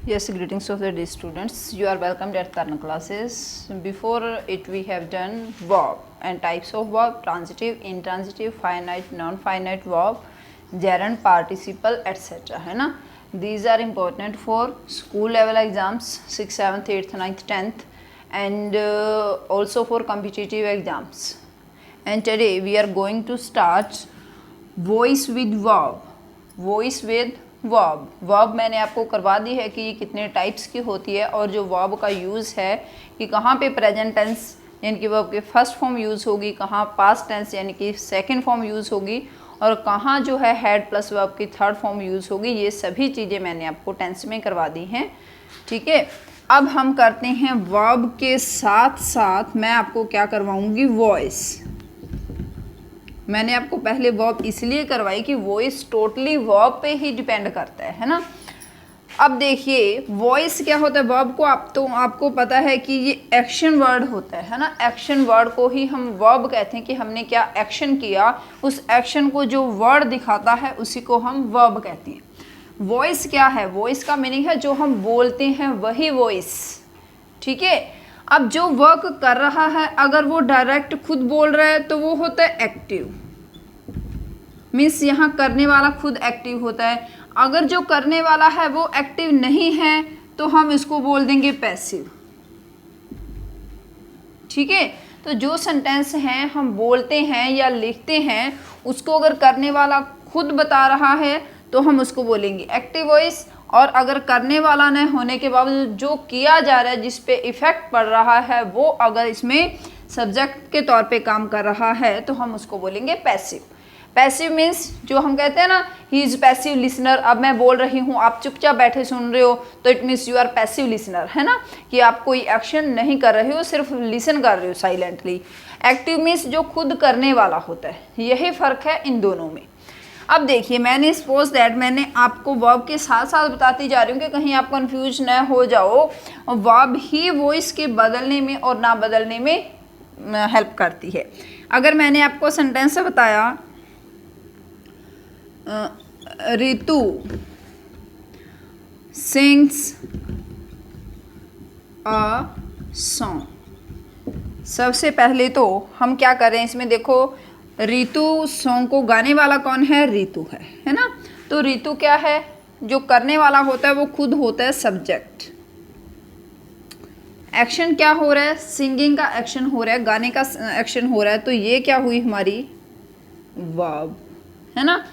Yes, greetings of the day students. You are welcome at Tarna classes. Before it we have done verb and types of verb, transitive, intransitive, finite, non-finite verb, gerund, participle, etc. है ना. These are important for school level exams 6th, 7th, 8th, 9th, 10th and also for competitive exams. And today we are going to start voice with verb. Voice with verb. Verb मैंने आपको करवा दी है कि ये कितने types की होती है और जो वर्ब का यूज़ है कि कहाँ पे प्रेजेंट टेंस यानी कि वर्ब के फर्स्ट फॉर्म यूज़ होगी, कहाँ पास्ट टेंस यानी कि सेकंड फॉर्म यूज़ होगी और कहाँ जो है हेड प्लस वर्ब की थर्ड फॉर्म यूज़ होगी. ये सभी चीज़ें मैंने आपको टेंस में करवा दी हैं. ठीक है, अब हम करते हैं वर्ब के साथ साथ मैं आपको क्या करवाऊँगी, वॉइस. मैंने आपको पहले वर्ब इसलिए करवाई कि वॉइस टोटली वर्ब पे ही डिपेंड करता है ना. अब देखिए वॉइस क्या होता है वर्ब को, आपको पता है कि ये एक्शन वर्ड होता है ना. एक्शन वर्ड को ही हम वर्ब कहते हैं कि हमने क्या एक्शन किया, उस एक्शन को जो वर्ड दिखाता है उसी को हम वर्ब कहते हैं. वॉइस क्या है, वॉइस का मीनिंग है जो हम बोलते हैं वही वॉइस. ठीक है, अब जो वर्क कर रहा है अगर वो डायरेक्ट खुद बोल रहा है तो वो होता है एक्टिव. मीन्स यहाँ करने वाला खुद एक्टिव होता है. अगर जो करने वाला है वो एक्टिव नहीं है तो हम इसको बोल देंगे पैसिव. ठीक है, तो जो सेंटेंस हैं हम बोलते हैं या लिखते हैं उसको अगर करने वाला खुद बता रहा है तो हम उसको बोलेंगे एक्टिव वॉइस. और अगर करने वाला न होने के बावजूद जो किया जा रहा है जिस पे इफ़ेक्ट पड़ रहा है वो अगर इसमें सब्जेक्ट के तौर पे काम कर रहा है तो हम उसको बोलेंगे पैसिव. पैसिव मीन्स जो हम कहते हैं ना, ही इज़ पैसिव लिसनर. अब मैं बोल रही हूँ आप चुपचाप बैठे सुन रहे हो तो it means you are passive listener, है ना, कि आप कोई एक्शन नहीं कर रहे हो, सिर्फ लिसन कर रहे हो साइलेंटली. एक्टिव मीन्स जो खुद करने वाला होता है. यही फ़र्क है इन दोनों में. अब देखिए मैंने सपोज दैट मैंने आपको वर्ब के साथ साथ बताती जा रही हूँ कि कहीं आप कंफ्यूज न हो जाओ. वर्ब ही वॉइस के बदलने में और ना बदलने में हेल्प करती है. अगर मैंने आपको सेंटेंस से बताया रितु सिंग्स अ सॉन्ग. सबसे पहले तो हम क्या करें इसमें, देखो रितु सॉन्ग को गाने वाला कौन है, रितु है ना. तो रितु क्या है, जो करने वाला होता है वो खुद होता है सब्जेक्ट. एक्शन क्या हो रहा है, सिंगिंग का एक्शन हो रहा है, गाने का एक्शन हो रहा है. तो ये क्या हुई हमारी वर्ब, है ना.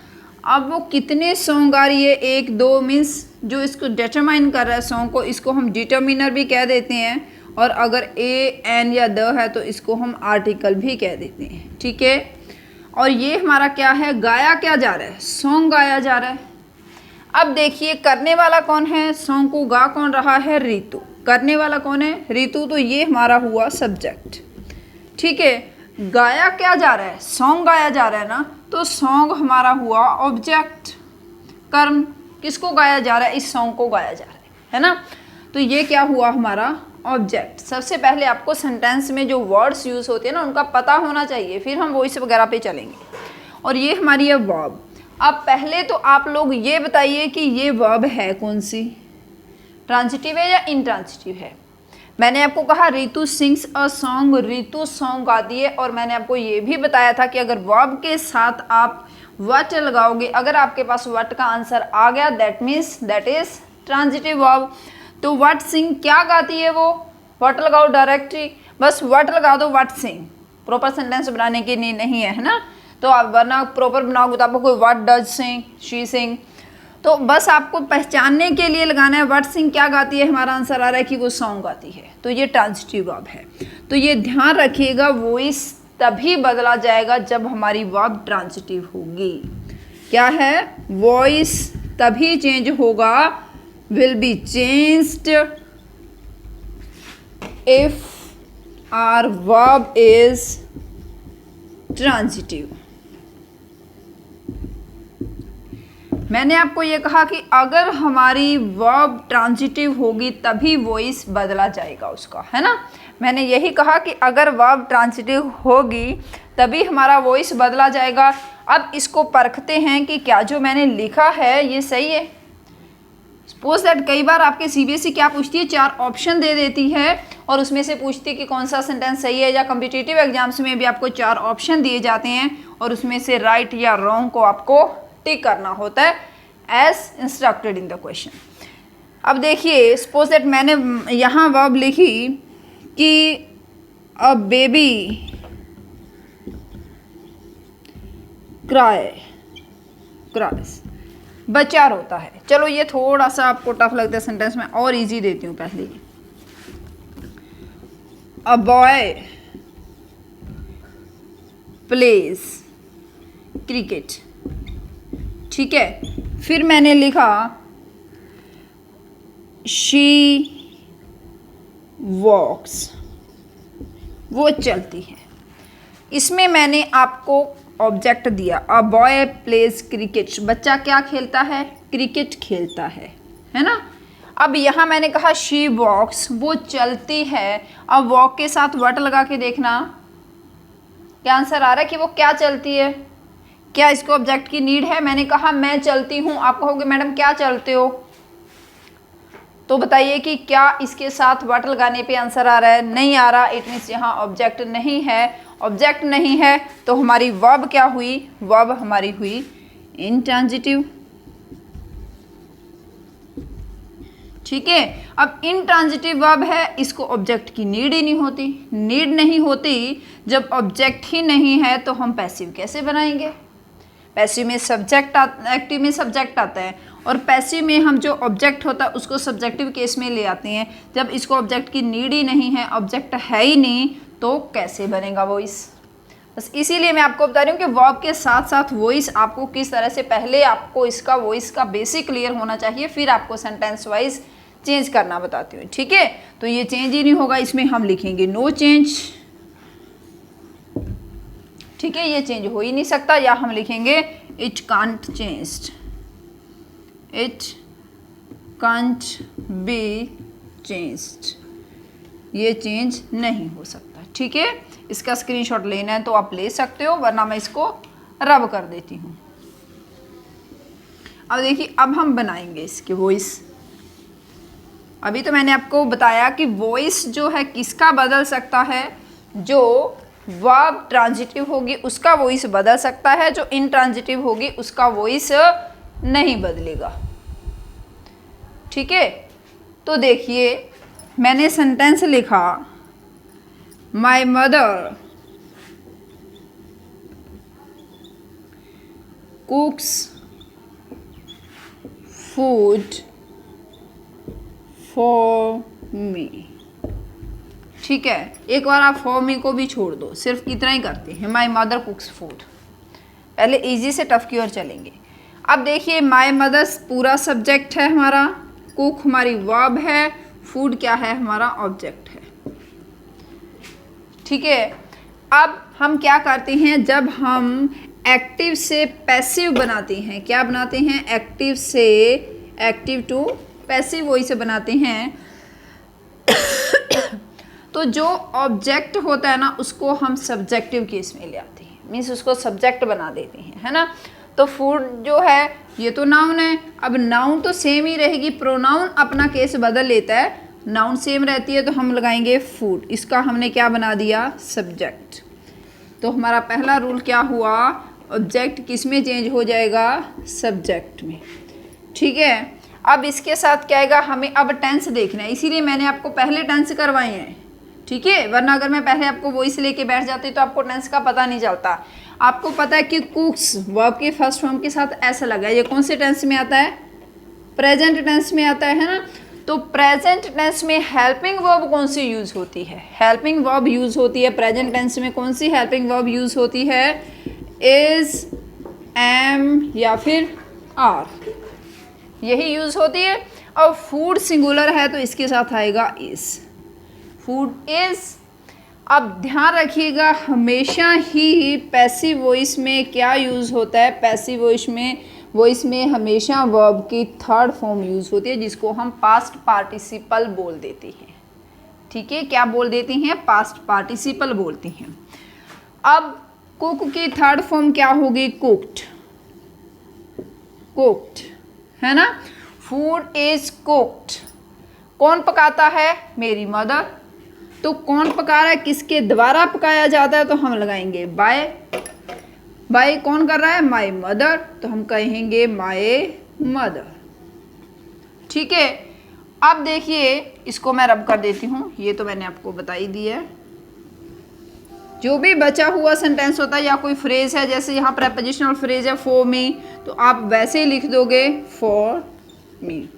अब वो कितने सॉन्ग गा रही है, 1 2 मीन्स जो इसको डिटरमाइन कर रहा है सॉन्ग को, इसको हम डिटर्मिनर भी कह देते हैं. और अगर ए एन या द है तो इसको हम आर्टिकल भी कह देते हैं. ठीक है, और ये हमारा क्या है, गाया क्या जा रहा है, सॉन्ग गाया जा रहा है. अब देखिए करने वाला कौन है, सॉन्ग को गा कौन रहा है, रितु. करने वाला कौन है, रितु. तो ये हमारा हुआ सब्जेक्ट. ठीक है, गाया क्या जा रहा है, सॉन्ग गाया जा रहा है ना, तो सॉन्ग हमारा हुआ ऑब्जेक्ट. कर्म किसको गाया जा रहा है, इस सॉन्ग को गाया जा रहा है ना. तो ये क्या हुआ हमारा ऑब्जेक्ट. सबसे पहले आपको सेंटेंस में जो वर्ड्स यूज़ होते हैं ना उनका पता होना चाहिए, फिर हम वॉइस वगैरह पे चलेंगे. और ये हमारी है वर्ब. अब पहले तो आप लोग ये बताइए कि ये वर्ब है कौन सी, ट्रांजिटिव है या इंट्रांजिटिव है. मैंने आपको कहा Ritu sings a song, Ritu song गाती है. और मैंने आपको ये भी बताया था कि अगर वर्ब के साथ आप वट लगाओगे, अगर आपके पास वट का आंसर आ गया that means that is transitive verb. तो वट सिंग क्या गाती है वो, वट लगाओ डायरेक्टली, बस वट लगा दो वट सिंग. प्रॉपर सेंटेंस बनाने के लिए नहीं है ना, तो आप वरना प्रॉपर बनाओगे तो आपको कोई what does sing, she sing. तो बस आपको पहचानने के लिए लगाना है वट सिंग क्या गाती है, हमारा आंसर आ रहा है कि वो सॉन्ग गाती है. तो ये ट्रांजिटिव वर्ब है. तो ये ध्यान रखिएगा वॉइस तभी बदला जाएगा जब हमारी वर्ब ट्रांजिटिव होगी. क्या है, वॉइस तभी चेंज होगा, will be changed if our verb is transitive. मैंने आपको ये कहा कि अगर हमारी वर्ब ट्रांजिटिव होगी तभी वॉइस बदला जाएगा उसका, है ना. मैंने यही कहा कि अगर वर्ब ट्रांजिटिव होगी तभी हमारा वॉइस बदला जाएगा. अब इसको परखते हैं कि क्या जो मैंने लिखा है ये सही है. सपोज दैट कई बार आपके सीबीएसई क्या पूछती है, 4 ऑप्शन दे देती है और उसमें से पूछती है कि कौन सा सेंटेंस सही है, या कॉम्पिटिटिव एग्जाम्स में भी आपको 4 ऑप्शन दिए जाते हैं और उसमें से राइट या रॉन्ग को आपको टिक करना होता है as instructed in the question. अब देखिए सपोज दैट मैंने यहाँ वर्ब लिखी कि अ बेबी क्राइज, बच्चा रोता है। चलो ये थोड़ा सा आपको टफ लगता है सेंटेंस में, और इजी देती हूँ पहले। अ बॉय प्लेज क्रिकेट, ठीक है। फिर मैंने लिखा शी वॉक्स, वो चलती है। इसमें मैंने आपको ऑब्जेक्ट दिया, अ बॉय प्लेज क्रिकेट, बच्चा क्या खेलता है, क्रिकेट खेलता है ना। अब यहाँ मैंने कहा शी वॉक्स, वो चलती है। अब वॉक के साथ व्हाट लगा के देखना, क्या आंसर आ रहा है कि वो क्या चलती है, क्या इसको ऑब्जेक्ट की नीड है। मैंने कहा मैं चलती हूँ, आप कहोगे मैडम क्या चलते हो, तो बताइए कि क्या इसके साथ व्हाट लगाने पे आंसर आ रहा है, नहीं आ रहा। इट मीन्स यहाँ ऑब्जेक्ट नहीं है। ऑब्जेक्ट नहीं है तो हमारी वर्ब क्या हुई, वर्ब हमारी हुई इंट्रांजिटिव, ठीक है। अब इंट्रांजिटिव वर्ब है, इसको ऑब्जेक्ट की नीड ही नहीं होती। नीड नहीं होती जब ऑब्जेक्ट ही नहीं है तो हम पैसिव कैसे बनाएंगे। पैसिव में सब्जेक्ट, एक्टिव में सब्जेक्ट आता है, और पैसिव में हम जो ऑब्जेक्ट होता है उसको सब्जेक्टिव केस में ले आते हैं। जब इसको ऑब्जेक्ट की नीड ही नहीं है, ऑब्जेक्ट है ही नहीं, तो कैसे बनेगा वॉइस। बस इसीलिए मैं आपको बता रही हूँ कि वर्ब के साथ साथ वॉइस आपको किस तरह से, पहले आपको इसका वॉइस का बेसिक क्लियर होना चाहिए, फिर आपको सेंटेंस वाइज चेंज करना बताती हूँ, ठीक है। तो ये चेंज ही नहीं होगा, इसमें हम लिखेंगे नो चेंज, ठीक है, ये चेंज हो ही नहीं सकता। या हम लिखेंगे it can't changed, it can't be changed, ये चेंज नहीं हो सकता, ठीक है। इसका स्क्रीनशॉट लेना है तो आप ले सकते हो, वरना मैं इसको रब कर देती हूँ। अब देखिए, अब हम बनाएंगे इसके वॉइस। अभी तो मैंने आपको बताया कि वॉइस जो है किसका बदल सकता है, जो वर्ब ट्रांजिटिव होगी उसका वॉइस बदल सकता है, जो इनट्रांजिटिव होगी उसका वॉइस नहीं बदलेगा, ठीक है। तो देखिए मैंने सेंटेंस लिखा my mother कुक्स food for me, ठीक है। एक बार आप फॉर मी को भी छोड़ दो, सिर्फ इतना ही करते हैं, माय मदर कुक्स फूड। पहले इजी से टफ की ओर चलेंगे। अब देखिए माय मदर्स पूरा सब्जेक्ट है हमारा, कुक हमारी वर्ब है, फूड क्या है, हमारा ऑब्जेक्ट है, ठीक है। अब हम क्या करते हैं, जब हम एक्टिव से पैसिव बनाते हैं, क्या बनाते हैं, एक्टिव से एक्टिव टू पैसिव वॉइस बनाते हैं, तो जो ऑब्जेक्ट होता है ना उसको हम सब्जेक्टिव केस में ले आते हैं, मीन्स उसको सब्जेक्ट बना देते हैं, है ना। तो फूड जो है ये तो नाउन है, अब नाउन तो सेम ही रहेगी, प्रोनाउन अपना केस बदल लेता है, नाउन सेम रहती है तो हम लगाएंगे फूड, इसका हमने क्या बना दिया, सब्जेक्ट। तो हमारा पहला रूल क्या हुआ, ऑब्जेक्ट किस में चेंज हो जाएगा, सब्जेक्ट में, ठीक है। अब इसके साथ क्या आएगा, हमें अब टेंस देखना है, इसीलिए मैंने आपको पहले टेंस करवाए हैं, ठीक है। वरना अगर मैं पहले आपको वॉइस लेके बैठ जाती तो आपको टेंस का पता नहीं चलता। आपको पता है कि कुक्स वर्ब के फर्स्ट फॉर्म के साथ ऐसा लगा है, ये कौन से टेंस में आता है, प्रेजेंट टेंस में आता है ना। तो प्रेजेंट टेंस में हेल्पिंग वर्ब कौन सी यूज होती है, हेल्पिंग वर्ब यूज होती है प्रेजेंट टेंस में, कौन सी हेल्पिंग वर्ब यूज होती है, इज, एम या फिर आर, यही यूज होती है। और फूड सिंगुलर है तो इसके साथ आएगा इज, फूड इज। अब ध्यान रखिएगा हमेशा ही पैसिव वॉइस में क्या यूज होता है, पैसिव वॉइस में हमेशा वर्ब की थर्ड फॉर्म यूज होती है, जिसको हम पास्ट पार्टिसिपल बोल देते हैं, ठीक है। क्या बोल देती हैं, पास्ट पार्टिसिपल बोलती हैं। अब कुक की थर्ड फॉर्म क्या होगी, कुक्ड, कुक्ड, है ना। फूड इज कुक्ड, कौन पकाता है? मेरी मदर। तो कौन पका रहा है, किसके द्वारा पकाया जाता है? तो हम लगाएंगे बाय। बाय कौन कर रहा है? माय मदर, तो हम कहेंगे माय मदर। ठीक है, अब देखिए इसको मैं रब कर देती हूँ, ये तो मैंने आपको बता ही दिया है। जो भी बचा हुआ सेंटेंस होता है या कोई फ्रेज है, जैसे यहाँ प्रेपोजिशनल फ्रेज है फॉर मी, तो आप वैसे ही लिख दोगे फॉर मी।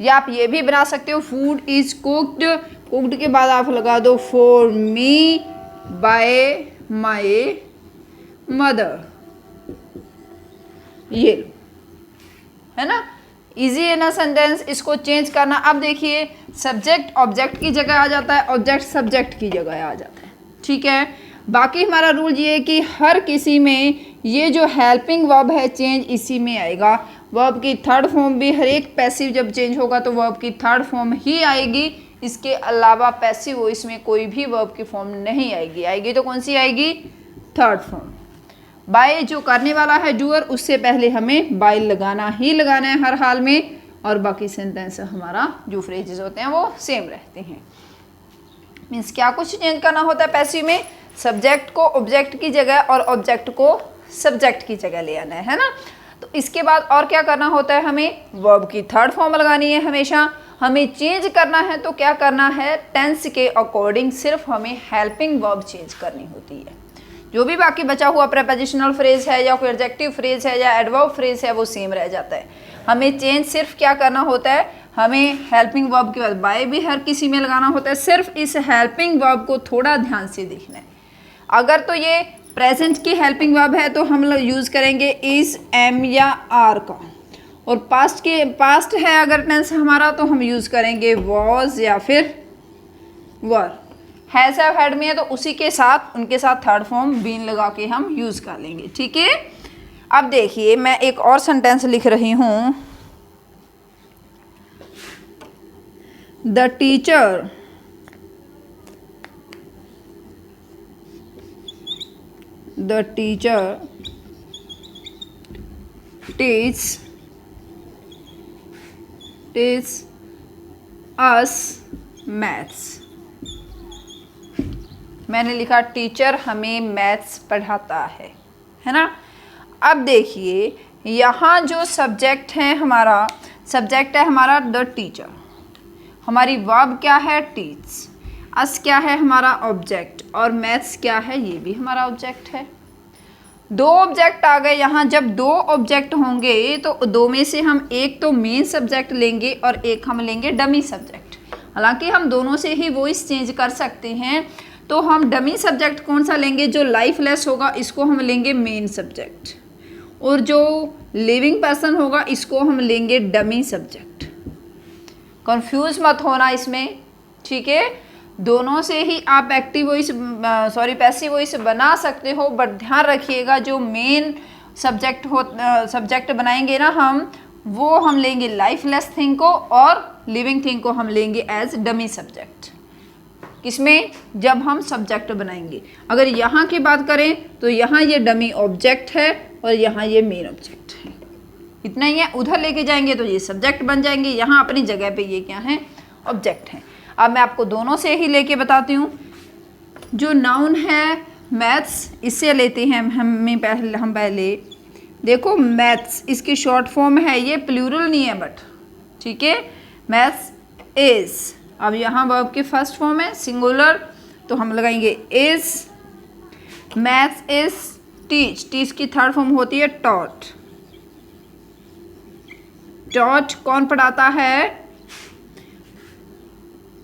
या आप ये भी बना सकते हो फूड इज कुक्ड, कुक्ड के बाद आप लगा दो for me by my mother. ये है ना, इजी है ना सेंटेंस। इसको चेंज करना, अब देखिए सब्जेक्ट ऑब्जेक्ट की जगह आ जाता है, ऑब्जेक्ट सब्जेक्ट की जगह आ जाता है। ठीक है, बाकी हमारा रूल ये है कि हर किसी में ये जो हेल्पिंग वर्ब है चेंज इसी में आएगा। वर्ब की थर्ड फॉर्म भी, हर एक पैसिव जब चेंज होगा तो वर्ब की थर्ड फॉर्म ही आएगी। इसके अलावा पैसिव वॉइस में कोई भी वर्ब की फॉर्म नहीं आएगी। आएगी तो कौन सी आएगी? Third form. बाय जो करने वाला है डूअर, उससे पहले हमें बाय लगाना ही लगाना है हर हाल में, और बाकी सेंटेंस हमारा जो फ्रेजेस होते हैं वो सेम रहते हैं। मीन्स क्या कुछ चेंज करना होता है पैसिव में? सब्जेक्ट को ऑब्जेक्ट की जगह और ऑब्जेक्ट को सब्जेक्ट की जगह ले आना है ना। तो इसके बाद और क्या करना होता है? हमें वर्ब की थर्ड फॉर्म लगानी है हमेशा। हमें चेंज करना है तो क्या करना है? टेंस के अकॉर्डिंग सिर्फ हमें हेल्पिंग वर्ब चेंज करनी होती है। जो भी बाकी बचा हुआ प्रेपोजिशनल फ्रेज है या कोई एडजेक्टिव फ्रेज है या एडवर्ब फ्रेज है वो सेम रह जाता है। हमें चेंज सिर्फ क्या करना होता है? हमें हेल्पिंग वर्ब के बाद बाय भी हर किसी में लगाना होता है। सिर्फ इस हेल्पिंग वर्ब को थोड़ा ध्यान से देखना है। अगर तो ये प्रेजेंट की हेल्पिंग वर्ब है तो हम लोग यूज़ करेंगे इज, एम या आर का, और पास्ट है अगर टेंस हमारा तो हम यूज़ करेंगे वॉज या फिर वर। हैज़ हैव हैड में है तो उसी के साथ उनके साथ थर्ड फॉर्म बीन लगा के हम यूज़ कर लेंगे। ठीक है, अब देखिए मैं एक और सेंटेंस लिख रही हूँ। The teacher teach us maths। मैंने लिखा टीचर हमें मैथ्स पढ़ाता है ना। अब देखिए यहाँ जो सब्जेक्ट है हमारा द टीचर, हमारी वर्ब क्या है? टीच। अस क्या है? हमारा ऑब्जेक्ट, और मैथ्स क्या है? ये भी हमारा ऑब्जेक्ट है। दो ऑब्जेक्ट आ गए यहाँ। जब दो ऑब्जेक्ट होंगे तो दो में से हम एक तो मेन सब्जेक्ट लेंगे और एक हम लेंगे डमी सब्जेक्ट। हालांकि हम दोनों से ही वॉइस चेंज कर सकते हैं, तो हम डमी सब्जेक्ट कौन सा लेंगे? जो लाइफलेस होगा इसको हम लेंगे मेन सब्जेक्ट, और जो लिविंग पर्सन होगा इसको हम लेंगे डमी सब्जेक्ट। कंफ्यूज मत होना इसमें, ठीक है। दोनों से ही आप एक्टिव वॉइस पैसिव वॉइस बना सकते हो, बट ध्यान रखिएगा जो मेन सब्जेक्ट बनाएंगे ना वो हम लेंगे लाइफलेस थिंग को, और लिविंग थिंग को हम लेंगे एज डमी सब्जेक्ट। किसमें? जब हम सब्जेक्ट बनाएंगे। अगर यहाँ की बात करें तो यहाँ ये डमी ऑब्जेक्ट है और यहाँ ये मेन ऑब्जेक्ट है। इतना ही है। उधर लेके जाएंगे तो ये सब्जेक्ट बन जाएंगे, यहाँ अपनी जगह पे ये क्या है? ऑब्जेक्ट है। अब मैं आपको दोनों से ही लेके बताती हूँ। जो नाउन है मैथ्स, इससे लेते हैं हम पहले देखो मैथ्स, इसकी शॉर्ट फॉर्म है, ये प्लूरल नहीं है बट, ठीक है। मैथ्स इज, अब यहाँ वर्ब की फर्स्ट फॉर्म है सिंगुलर, तो हम लगाएंगे is. Maths is teach, teach की थर्ड फॉर्म होती है टॉट। टॉट कौन पढ़ाता है?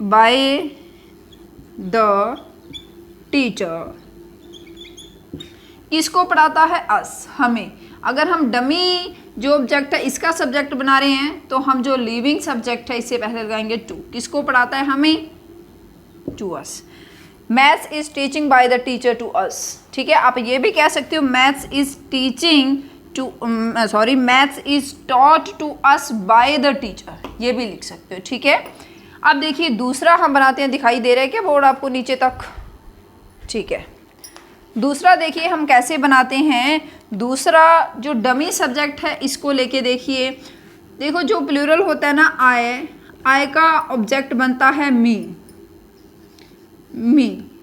Bye the teacher. किसको पढ़ाता है? अस, हमें। अगर हम डमी जो ऑब्जेक्ट है इसका सब्जेक्ट बना रहे हैं तो हम जो लिविंग सब्जेक्ट है इससे पहले लगाएंगे टू। किसको पढ़ाता है? हमें, to us. Maths is teaching by the teacher to us, ठीक है। आप ये भी कह सकते हो maths is teaching to maths is taught to us by the teacher, ये भी लिख सकते हो, ठीक है। अब देखिए दूसरा हम बनाते हैं, दिखाई दे रहा है क्या बोर्ड आपको नीचे तक? ठीक है। दूसरा देखिए हम कैसे बनाते हैं। दूसरा जो डमी सब्जेक्ट है इसको लेके देखिए, देखो जो प्लूरल होता है ना आई का ऑब्जेक्ट बनता है मी,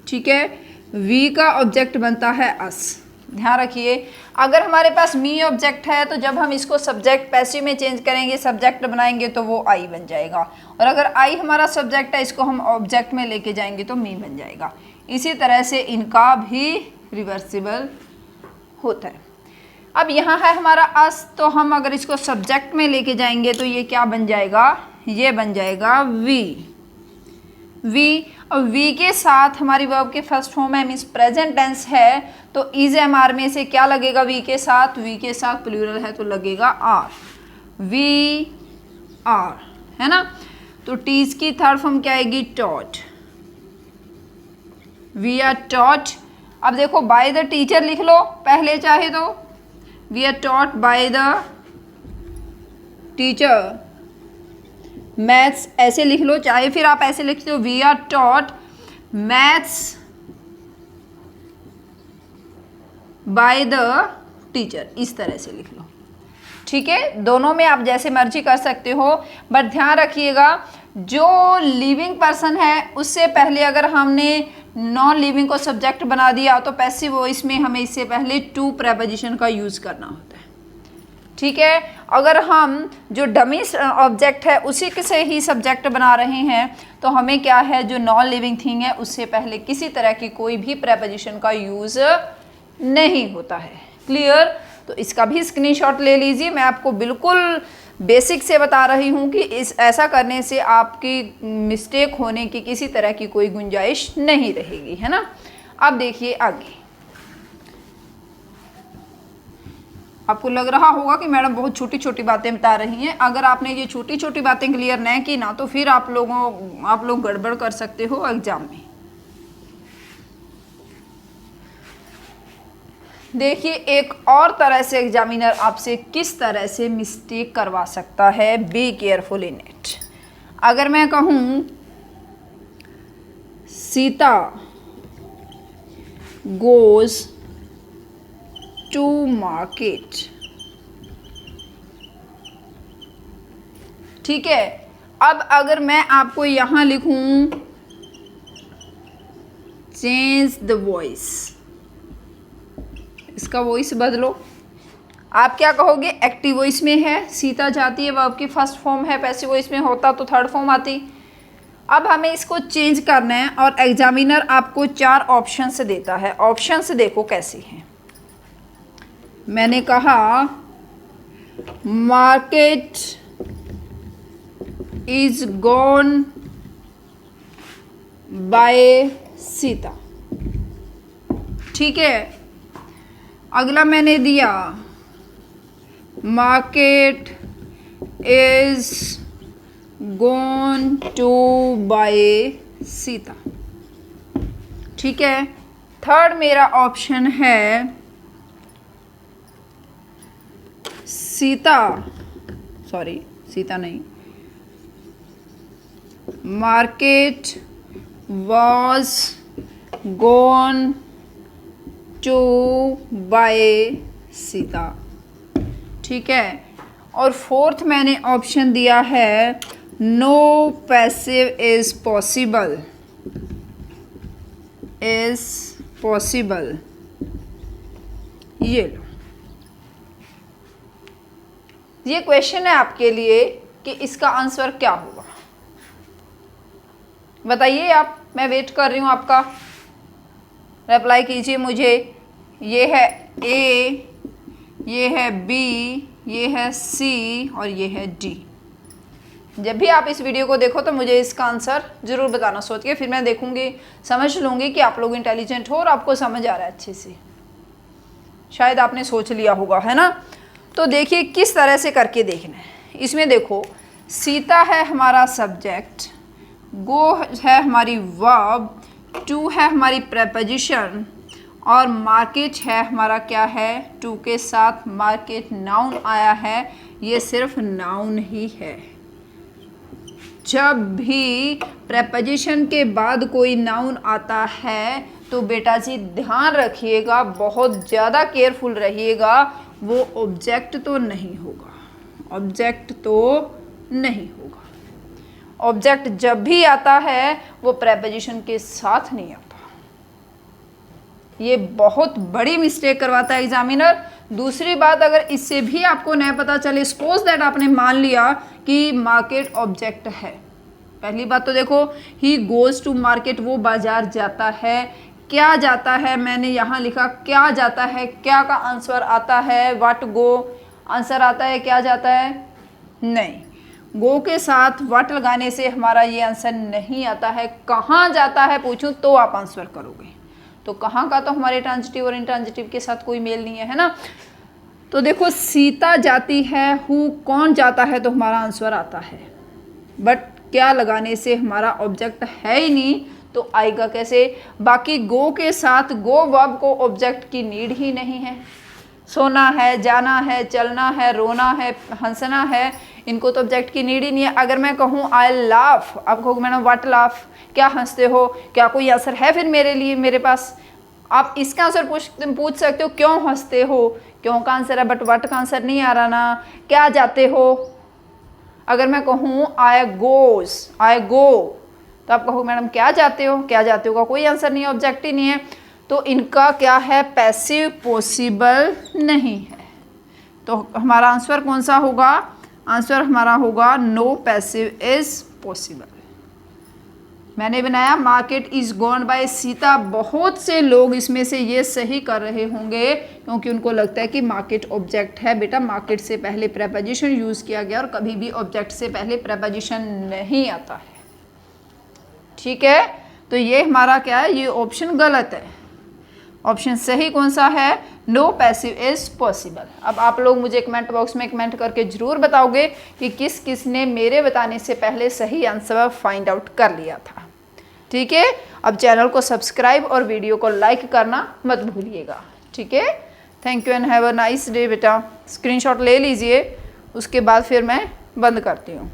ठीक है। वी का ऑब्जेक्ट बनता है अस। ध्यान रखिए, अगर हमारे पास मी ऑब्जेक्ट है तो जब हम इसको सब्जेक्ट पैसिव में चेंज करेंगे, सब्जेक्ट बनाएंगे तो वो आई बन जाएगा, और अगर आई हमारा सब्जेक्ट है, इसको हम ऑब्जेक्ट में लेके जाएंगे तो मी बन जाएगा। इसी तरह से इनका भी रिवर्सिबल होता है। अब यहाँ है हमारा अस, तो हम अगर इसको सब्जेक्ट में लेके जाएंगे तो ये क्या बन जाएगा, ये बन जाएगा वी। और वी के साथ हमारी वर्ब के फर्स्ट फॉर्म है, मीन्स प्रेजेंट टेंस है, तो इज एम आर में से क्या लगेगा वी के साथ, वी के साथ प्लूरल है तो लगेगा आर, वी आर, है ना। तो टीज की थर्ड फॉर्म क्या आएगी, टॉट, वी आर टॉट। अब देखो बाय द टीचर लिख लो पहले चाहे तो, we are taught by the teacher, maths ऐसे लिख लो, चाहे फिर आप ऐसे लिखते हो we are taught maths by the teacher, इस तरह से लिख लो, ठीक है। दोनों में आप जैसे मर्जी कर सकते हो, बट ध्यान रखिएगा जो लिविंग पर्सन है उससे पहले अगर हमने नॉन लिविंग को सब्जेक्ट बना दिया तो पैसिव वॉइस में हमें इससे पहले टू प्रेपोजिशन का यूज़ करना होता है, ठीक है। अगर हम जो डमी ऑब्जेक्ट है उसी से ही सब्जेक्ट बना रहे हैं तो हमें क्या है, जो नॉन लिविंग थिंग है उससे पहले किसी तरह की कोई भी प्रेपोजिशन का यूज़ नहीं होता है। क्लियर? तो इसका भी स्क्रीनशॉट ले लीजिए। मैं आपको बिल्कुल बेसिक से बता रही हूँ कि ऐसा करने से आपकी मिस्टेक होने की किसी तरह की कोई गुंजाइश नहीं रहेगी, है ना। अब देखिए आगे, आपको लग रहा होगा कि मैडम बहुत छोटी छोटी बातें बता रही हैं। अगर आपने ये छोटी छोटी बातें क्लियर नहीं की ना तो फिर आप लोग गड़बड़ कर सकते हो एग्जाम में। देखिए एक और तरह से एग्जामिनर आपसे किस तरह से मिस्टेक करवा सकता है, बी केयरफुल इन इट। अगर मैं कहूँ सीता गोज टू मार्केट, ठीक है। अब अगर मैं आपको यहाँ लिखूं चेंज द वॉइस, इसका वॉइस बदलो, आप क्या कहोगे, एक्टिव वॉइस में है, सीता जाती है वर्ब की फर्स्ट फॉर्म है, पैसिव वॉइस में होता तो थर्ड फॉर्म आती। अब हमें इसको चेंज करना है और एग्जामिनर आपको 4 ऑप्शंस देता है। ऑप्शंस देखो कैसे हैं। मैंने कहा market is gone by Sita, ठीक है। अगला मैंने दिया market is gone to by Sita, ठीक है। थर्ड मेरा ऑप्शन है सीता नहीं, market was gone to by Sita, ठीक है। और फोर्थ मैंने ऑप्शन दिया है नो पैसिव इज पॉसिबल, ये लो। ये क्वेश्चन है आपके लिए कि इसका आंसर क्या होगा, बताइए आप, मैं वेट कर रही हूँ आपका, रिप्लाई कीजिए मुझे। ये है ए, ये है बी, ये है सी और ये है डी। जब भी आप इस वीडियो को देखो तो मुझे इसका आंसर ज़रूर बताना, सोच के फिर मैं देखूंगी, समझ लूँगी कि आप लोग इंटेलिजेंट हो और आपको समझ आ रहा है अच्छे से। शायद आपने सोच लिया होगा, है ना। तो देखिए किस तरह से करके देखना है। इसमें देखो सीता है हमारा सब्जेक्ट, गो है हमारी वर्ब, टू है हमारी प्रेपोजिशन और मार्केट है हमारा क्या है, टू के साथ मार्केट नाउन आया है, ये सिर्फ नाउन ही है। जब भी प्रेपोजिशन के बाद कोई नाउन आता है तो बेटा जी ध्यान रखिएगा, बहुत ज़्यादा केयरफुल रहिएगा, वो ऑब्जेक्ट तो नहीं होगा, ऑब्जेक्ट तो नहीं होगा। ऑब्जेक्ट जब भी आता है वो प्रेपोजिशन के साथ नहीं आता। ये बहुत बड़ी मिस्टेक करवाता है एग्जामिनर। दूसरी बात, अगर इससे भी आपको नहीं पता चले, सपोज दैट आपने मान लिया कि मार्केट ऑब्जेक्ट है। पहली बात तो देखो, ही गोज टू मार्केट, वो बाजार जाता है। क्या जाता है, मैंने यहाँ लिखा क्या जाता है, क्या का आंसर आता है व्हाट गो, आंसर आता है क्या जाता है, नहीं। गो के साथ व्हाट लगाने से हमारा ये आंसर नहीं आता है। कहाँ जाता है पूछूं तो आप आंसर करोगे, तो कहाँ का तो हमारे ट्रांजिटिव और इंट्रांजिटिव के साथ कोई मेल नहीं है ना। तो देखो सीता जाती है, हु कौन जाता है, तो हमारा आंसर आता है। बट क्या लगाने से हमारा ऑब्जेक्ट है ही नहीं, तो आएगा कैसे। बाकी गो के साथ गो वर्ब को ऑब्जेक्ट की नीड ही नहीं है। सोना है, जाना है, चलना है, रोना है, हंसना है, इनको तो ऑब्जेक्ट की नीड ही नहीं है। अगर मैं कहूँ आई लाफ, आप कहोगे मैडम व्हाट लाफ, क्या हंसते हो, क्या कोई आंसर है फिर मेरे लिए मेरे पास। आप इसका आंसर पूछ सकते हो, क्यों हंसते हो, क्यों का आंसर है, बट व्हाट का आंसर नहीं आ रहा ना। क्या जाते हो, अगर मैं कहूँ आई गोज, आई गो, तो आप कहोगे मैडम क्या जाते हो, क्या जाते हो का कोई आंसर नहीं है, ऑब्जेक्ट ही नहीं है। तो इनका क्या है, पैसिव पॉसिबल नहीं है। तो हमारा आंसर कौन सा होगा, आंसर हमारा होगा नो पैसिव इज पॉसिबल। मैंने बनाया market is gone by Sita. बहुत से लोग इसमें से ये सही कर रहे होंगे क्योंकि उनको लगता है कि मार्केट ऑब्जेक्ट है। बेटा मार्केट से पहले प्रेपोजिशन यूज किया गया और कभी भी ऑब्जेक्ट से पहले प्रेपोजिशन नहीं आता है। ठीक है, तो ये हमारा क्या है, ये ऑप्शन गलत है। ऑप्शन सही कौन सा है, नो पैसिव इज पॉसिबल। अब आप लोग मुझे कमेंट बॉक्स में कमेंट करके जरूर बताओगे कि किस किस ने मेरे बताने से पहले सही आंसर फाइंड आउट कर लिया था। ठीक है, अब चैनल को सब्सक्राइब और वीडियो को लाइक करना मत भूलिएगा। ठीक है, thank you and have a nice day. बेटा स्क्रीनशॉट ले लीजिए, उसके बाद फिर मैं बंद करती हूँ।